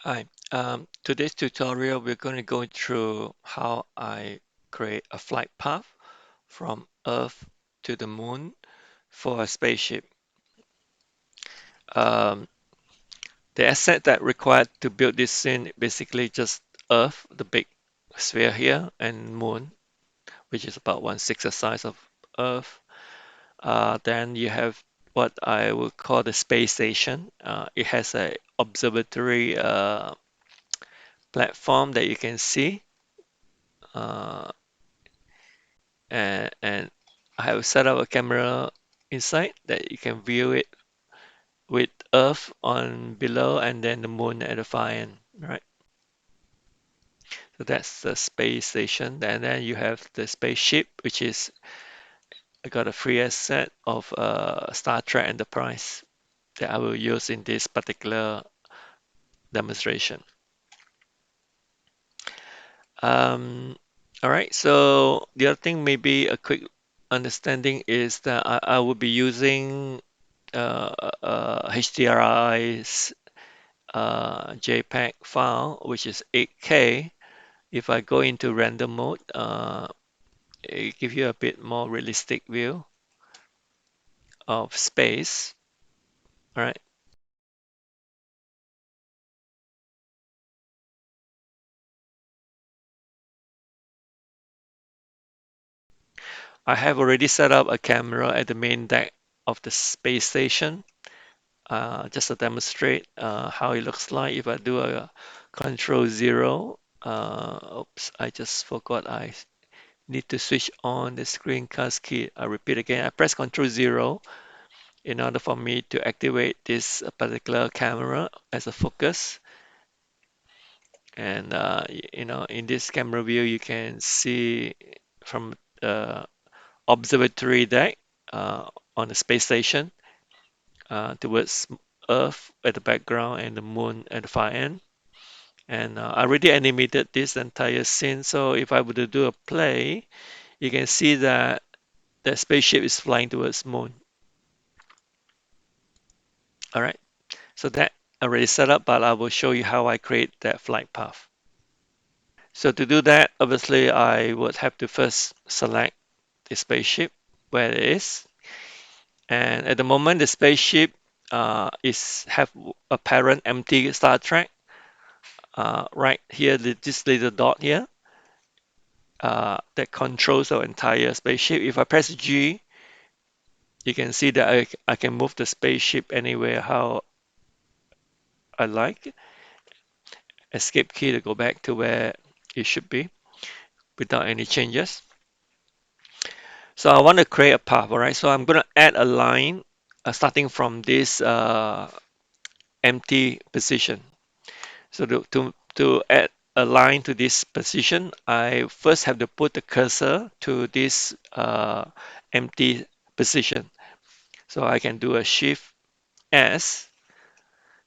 Hi, today's tutorial we're going to go through how I create a flight path from Earth to the moon for a spaceship. Um, the asset that required to build this scene basically just Earth, the big sphere here, and moon, which is about 1/6 the size of Earth. Then you have what I would call the space station. It has a observatory platform that you can see. Uh, and I have set up a camera inside that you can view it with Earth on below and then the moon at the far end, right? So that's the space station. And then you have the spaceship, which is I got a free asset of Star Trek Enterprise that I will use in this particular demonstration. Um, all right, so the other thing, maybe a quick understanding is that I will be using HDRI's JPEG file, which is 8K. If I go into render mode, it gives you a bit more realistic view of space. All right, I have already set up a camera at the main deck of the space station, just to demonstrate how it looks like. If I do a Control 0, oops, I just forgot I need to switch on the screencast key. I repeat again, I press Control 0 in order for me to activate this particular camera as a focus. And in this camera view, you can see from the observatory deck on the space station towards Earth at the background and the moon at the far end. And I already animated this entire scene. So if I were to do a play, you can see that the spaceship is flying towards moon. All right. So that already set up, but I will show you how I create that flight path. So to do that, obviously I would have to first select the spaceship where it is. And at the moment, the spaceship is have a parent empty Star Trek right here, this little dot here that controls our entire spaceship. If I press G, you can see that I can move the spaceship anywhere how I like. Escape key to go back to where it should be without any changes. So I want to create a path, all right? So I'm going to add a line starting from this empty position. So to add a line to this position, I first have to put the cursor to this empty position. So I can do a Shift S,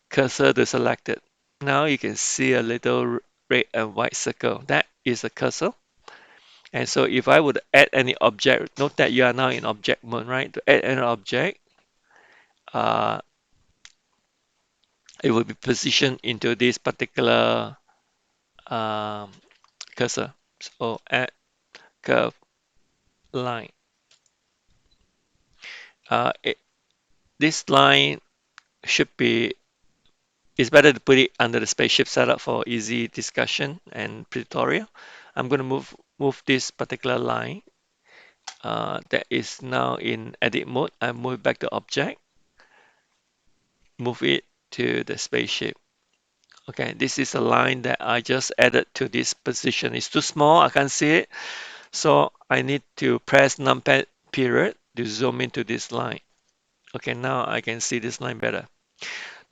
cursor to selected. Now you can see a little red and white circle. That is a cursor. And so if I would add any object, note that you are now in object mode, right? To add an object, uh, it will be positioned into this particular um, cursor. So add curve line. Uh, it, this line should be, it's better to put it under the spaceship setup for easy discussion and tutorial. I'm going to move this particular line that is now in edit mode. I move it back to object, move it to the spaceship. Okay, this is a line that I just added to this position. It's too small, I can't see it. So I need to press numpad period to zoom into this line. Okay, now I can see this line better.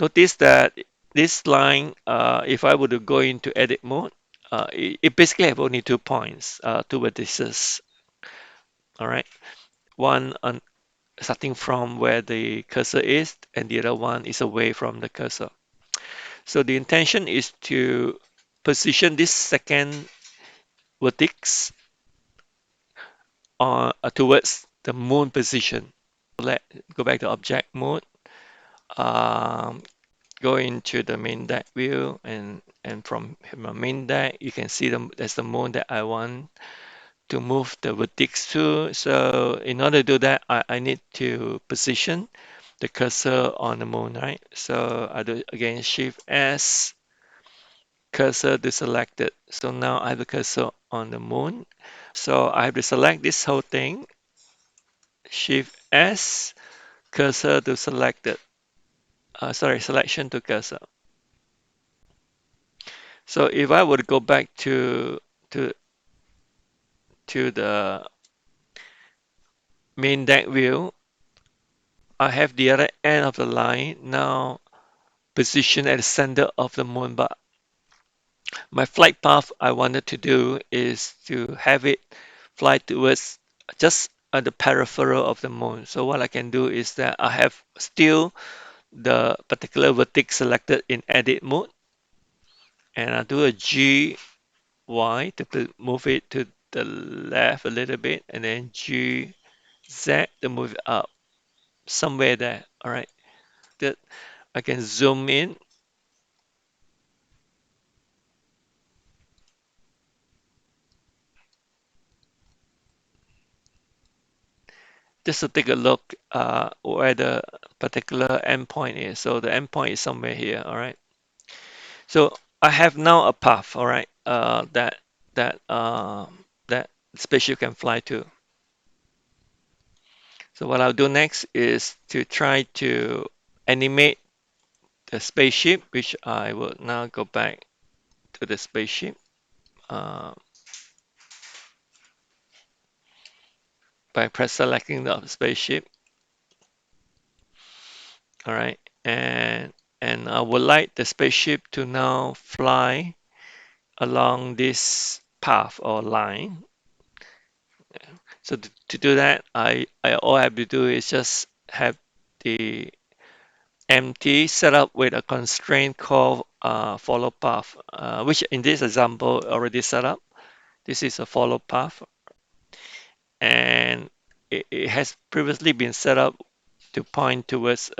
Notice that this line, if I were to go into edit mode, it basically have only 2 points, 2 vertices. All right, one on starting from where the cursor is, and the other one is away from the cursor. So the intention is to position this second vertex towards the moon position. Let go back to object mode. Um, go into the main deck view, and from my main deck, you can see there's the moon that I want to move the vertex to. So in order to do that, I need to position the cursor on the moon, right? So I do again Shift S, cursor to select it. So now I have the cursor on the moon. So I have to select this whole thing, Shift S, cursor to select it. Sorry, selection to cursor. So if I were to go back to to the main deck view, I have the other end of the line now positioned at the center of the moon. But my flight path I wanted to do is to have it fly towards just at the peripheral of the moon. So what I can do is that I have still the particular vertex selected in edit mode, and I do a G Y to move it to the left a little bit, and then G Z to move it up somewhere there. All right, that I can zoom in just to take a look where the particular endpoint is. So the endpoint is somewhere here. All right. So I have now a path. All right. That spaceship can fly to. So what I'll do next is to try to animate the spaceship, which I will now go back to the spaceship uh, by press selecting the spaceship. All right, and I would like the spaceship to now fly along this path or line. So to do that, I all I have to do is just have the empty set up with a constraint called follow path, which in this example already set up. This is a follow path, and it has previously been set up to point towards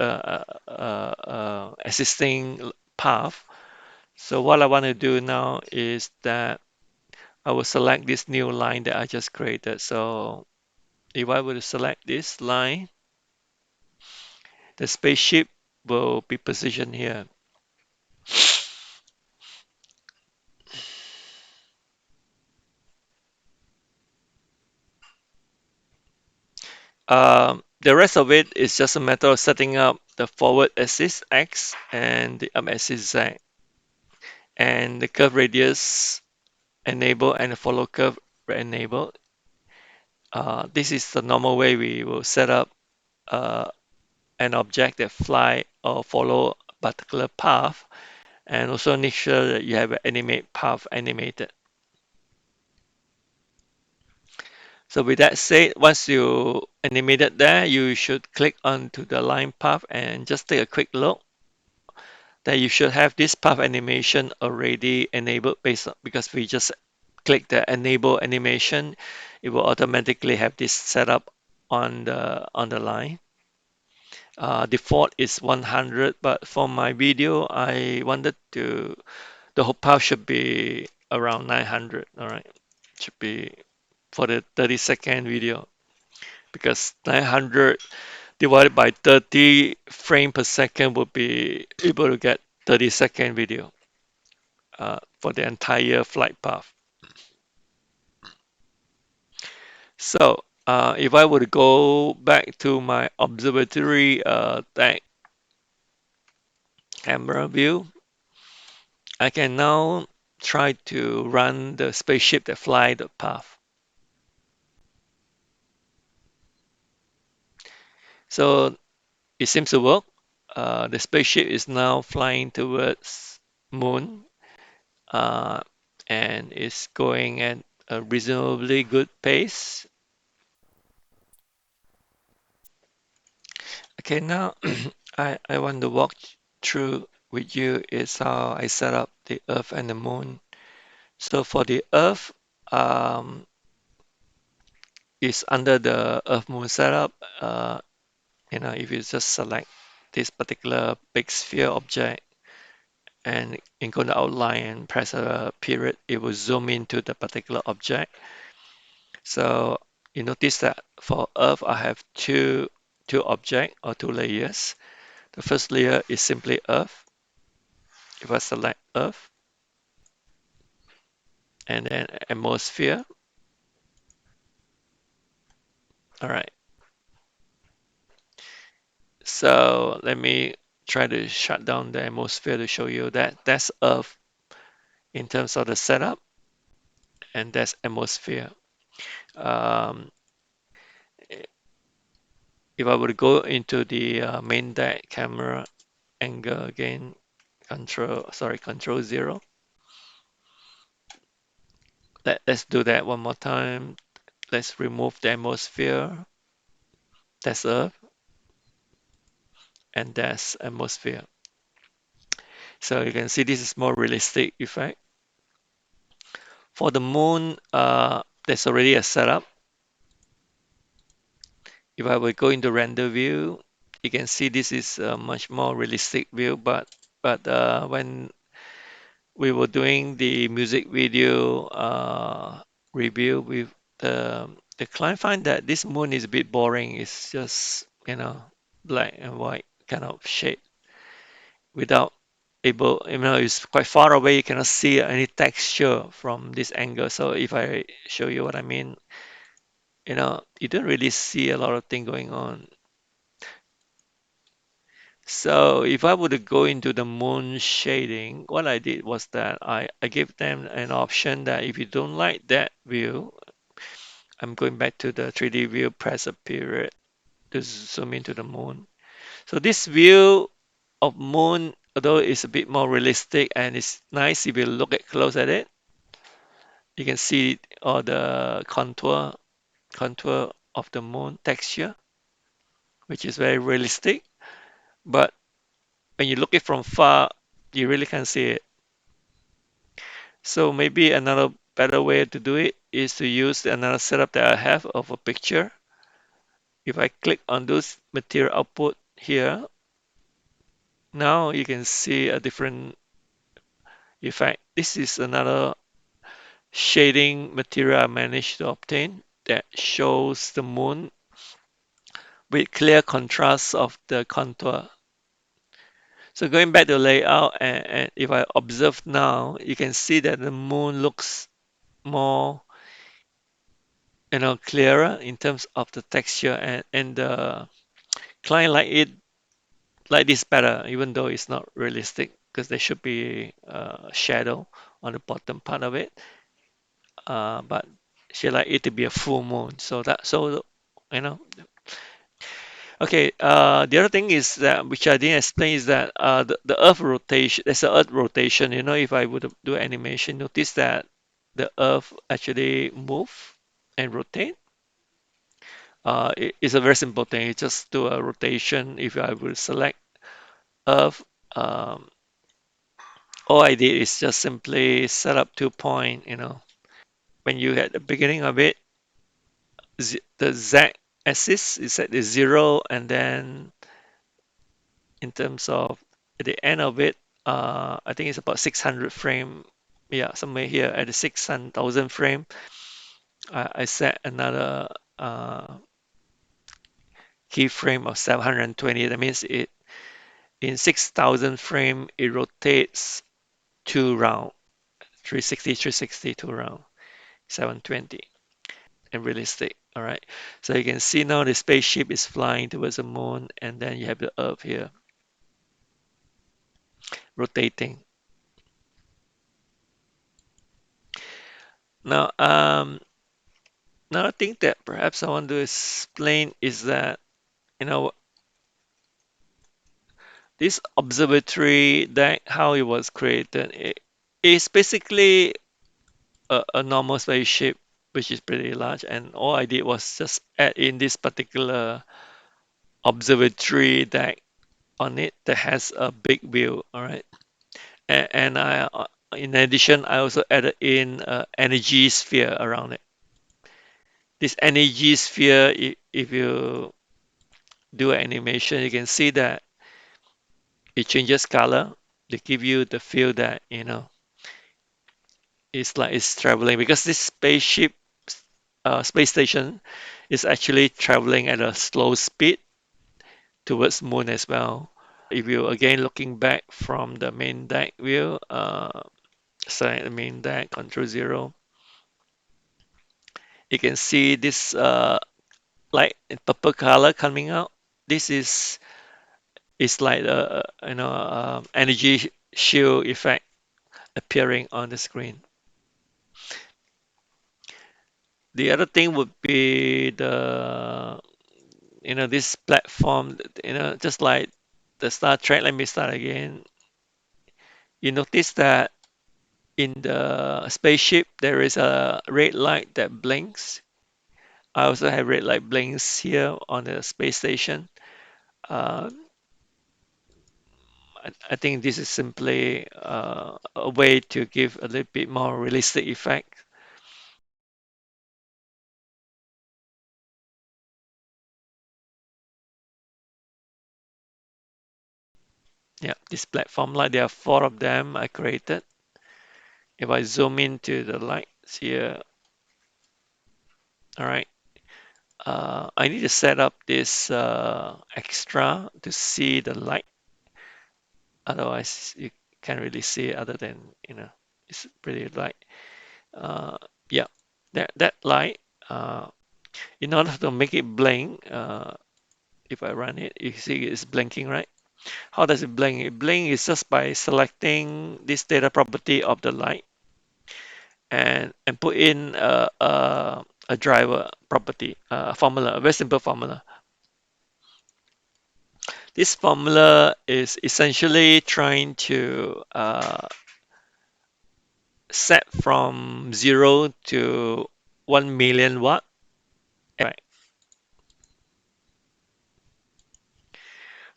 existing path. So what I want to do now is that I will select this new line that I just created. So if I were to select this line, the spaceship will be positioned here. The rest of it is just a matter of setting up the forward axis X and the up axis Z, and the curve radius enable and the follow curve enable. This is the normal way we will set up uh, an object that fly or follow a particular path, and also make sure that you have an animate path animated. So with that said, once you animated there, you should click onto the line path and just take a quick look. That you should have this path animation already enabled based on, because we just click the enable animation, it will automatically have this set up on the line. Default is 100, but for my video, I wanted to the whole path should be around 900. All right, should be for the 30-second video, because 900 divided by 30 frame per second would be able to get 30-second video for the entire flight path. So if I were to go back to my observatory deck camera view, I can now try to run the spaceship that fly the path. So it seems to work. The spaceship is now flying towards moon uh, and is going at a reasonably good pace. Okay, now I want to walk through with you is how I set up the Earth and the Moon. So for the Earth, um, is under the Earth Moon setup. If you just select this particular big sphere object, and encode the outline and press a period, it will zoom into the particular object. So you notice that for Earth, I have two objects or two layers. The first layer is simply Earth. If I select Earth and then atmosphere, all right. So let me try to shut down the atmosphere to show you that that's Earth in terms of the setup, and that's atmosphere. Um, if I were to go into the main deck camera angle again, control 0. Let's do that one more time. Let's remove the atmosphere. That's Earth, and that's atmosphere. So you can see this is more realistic effect. For the moon, there's already a setup. If I will go into render view, you can see this is a much more realistic view, but when we were doing the music video review with the client find that this moon is a bit boring. It's just, black and white kind of shade without it's quite far away. You cannot see any texture from this angle. So if I show you what I mean, you don't really see a lot of thing going on. So if I were to go into the moon shading, what I did was that I gave them an option that if you don't like that view, I'm going back to the 3D view, press a period to zoom into the moon. So this view of moon, although it's a bit more realistic and it's nice if you look at close at it, you can see all the contour of the moon texture, which is very realistic. But when you look it from far, you really can't see it. So maybe another better way to do it is to use another setup that I have of a picture. If I click on this material output here, now you can see a different effect. This is another shading material I managed to obtain that shows the moon with clear contrast of the contour. So going back to layout, and if I observe now, you can see that the moon looks more, clearer in terms of the texture, and the client like this better, even though it's not realistic, because there should be a shadow on the bottom part of it. But she like it to be a full moon, you know. Okay. The other thing is that which I didn't explain is that the Earth rotation. There's a Earth rotation. If I would do animation, notice that the Earth actually move and rotate. It's a very simple thing. You just do a rotation. If I will select Earth, um, all I did is just simply set up 2 point. When you at the beginning of it, the Z axis is at the 0, and then in terms of at the end of it, I think it's about 600 frame. Yeah, somewhere here at the 6,000 frame, I set another keyframe of 720. That means it in 6,000 frame, it rotates two round, 360, 360, two round, 720, and realistic. All right. So you can see now the spaceship is flying towards the moon, and then you have the Earth here rotating. Now, another thing that perhaps I want to explain is that, you know, this observatory, that how it was created, it is basically a normal spaceship, which is pretty large, and all I did was just add in this particular observatory deck on it that has a big view. All right, and in addition, I also added in energy sphere around it. This energy sphere, if you do an animation, you can see that it changes color. They give you the feel that, it's like it's traveling because this spaceship, space station, is actually traveling at a slow speed towards moon as well. If you again looking back from the main deck view, select the main deck, Control 0, you can see this light in purple color coming out. This is like a energy shield effect appearing on the screen. The other thing would be this platform, just like the Star Trek. Let me start again. You notice that in the spaceship there is a red light that blinks. I also have red light blinks here on the space station. Uh, I think this is simply a way to give a little bit more realistic effect. Yeah, this platform light, there are four of them I created. If I zoom into the lights here, all right, I need to set up this extra to see the light. Otherwise, you can't really see it other than, it's pretty light. Uh, yeah, that light, uh, in order to make it blink, if I run it, you see it's blinking, right? How does it blink? It blink is just by selecting this data property of the light and put in a driver property, a formula, a very simple formula. This formula is essentially trying to set from 0 to 1 million watt. Right.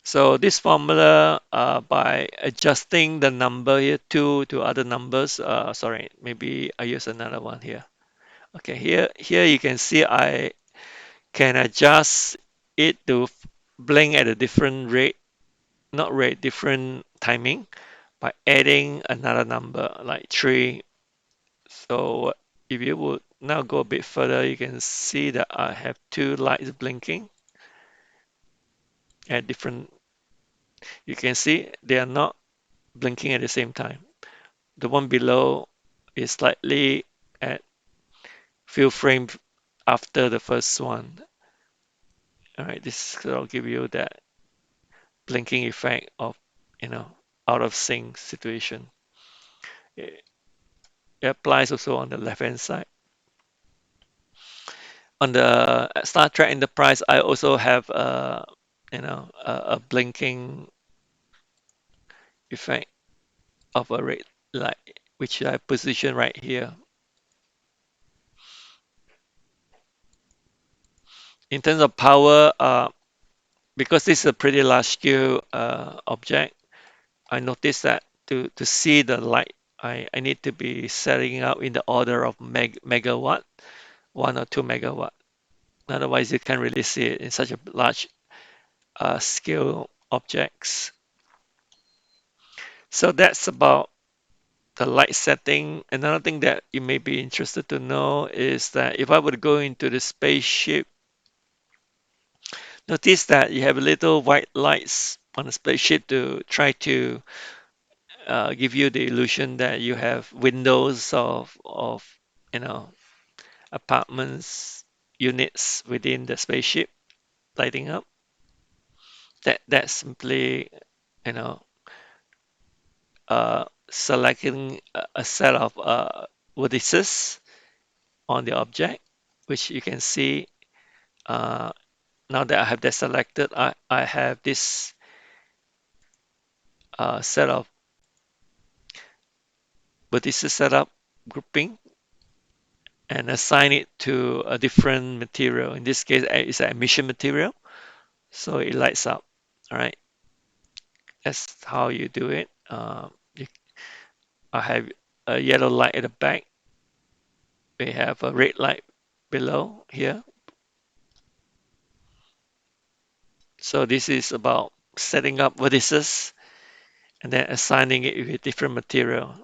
So this formula, by adjusting the number here, 2 to other numbers, sorry, maybe I use another one here. Okay, here you can see I can adjust it to blink at a different rate, not rate, different timing by adding another number like 3. So if you would now go a bit further, you can see that I have two lights blinking at different, you can see they are not blinking at the same time. The one below is slightly at few frames after the first one. All right, this will give you that blinking effect of, you know, out of sync situation. It applies also on the left hand side. On the Star Trek Enterprise, I also have a blinking effect of a red light, which I position right here. In terms of power, because this is a pretty large scale object, I noticed that to see the light, I need to be setting up in the order of megawatt, 1 or 2 megawatt. Otherwise, you can't really see it in such a large scale objects. So that's about the light setting. Another thing that you may be interested to know is that if I were to go into the spaceship, notice that you have little white lights on the spaceship to try to give you the illusion that you have windows of you know apartments, units within the spaceship lighting up. That's simply you know selecting a set of vertices on the object, which you can see. uh, Now that I have that selected, I have this set of vertices set up grouping and assign it to a different material. In this case, it's an emission material, so it lights up. All right, that's how you do it. I have a yellow light at the back. We have a red light below here. So this is about setting up vertices and then assigning it with different material.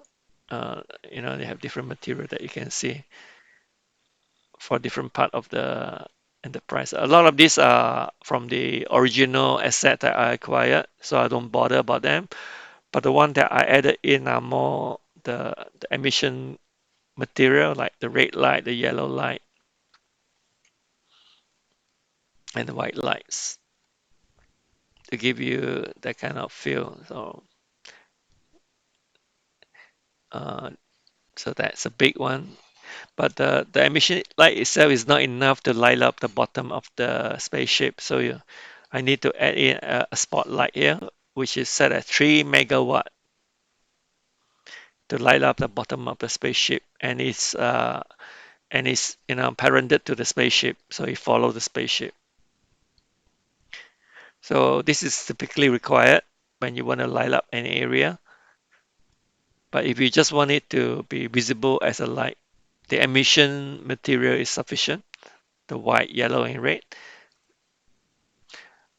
They have different material that you can see for different part of the enterprise. A lot of these are from the original asset that I acquired, so I don't bother about them. But the one that I added in are more the emission material, like the red light, the yellow light, and the white lights to give you that kind of feel. Uh, so that's a big one. But the emission light itself is not enough to light up the bottom of the spaceship. So I need to add in a spotlight here, which is set at 3 megawatt to light up the bottom of the spaceship, and it's parented to the spaceship, so it follows the spaceship. So this is typically required when you want to light up an area. But if you just want it to be visible as a light, the emission material is sufficient, the white, yellow, and red.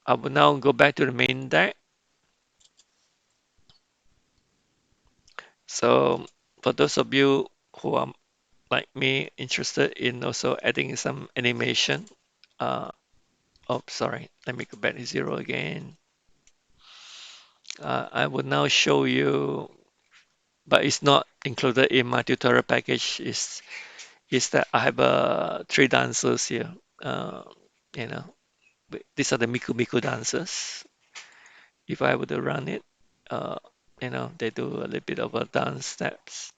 I will now go back to the main deck. So for those of you who are like me interested in also adding some animation, uh, oh sorry, let me go back to zero again. I will now show you, but it's not included in my tutorial package. Is that I have three dancers here. Uh, you know, these are the Miku Miku dancers. If I were to run it, uh, they do a little bit of a dance steps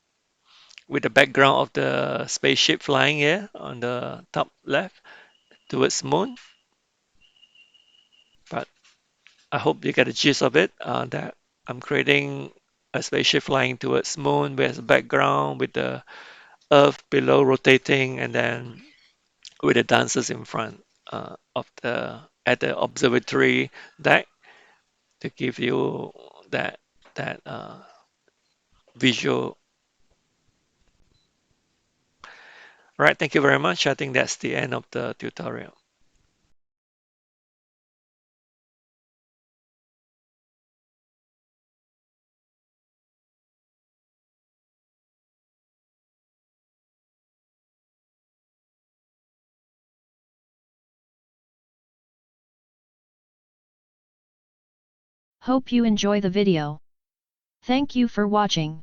with the background of the spaceship flying here on the top left towards moon. But I hope you get the gist of it. That I'm creating a spaceship flying towards moon with a background with the Earth below rotating, and then with the dancers in front of the at the observatory deck to give you that visual. Right, thank you very much. I think that's the end of the tutorial. Hope you enjoy the video. Thank you for watching.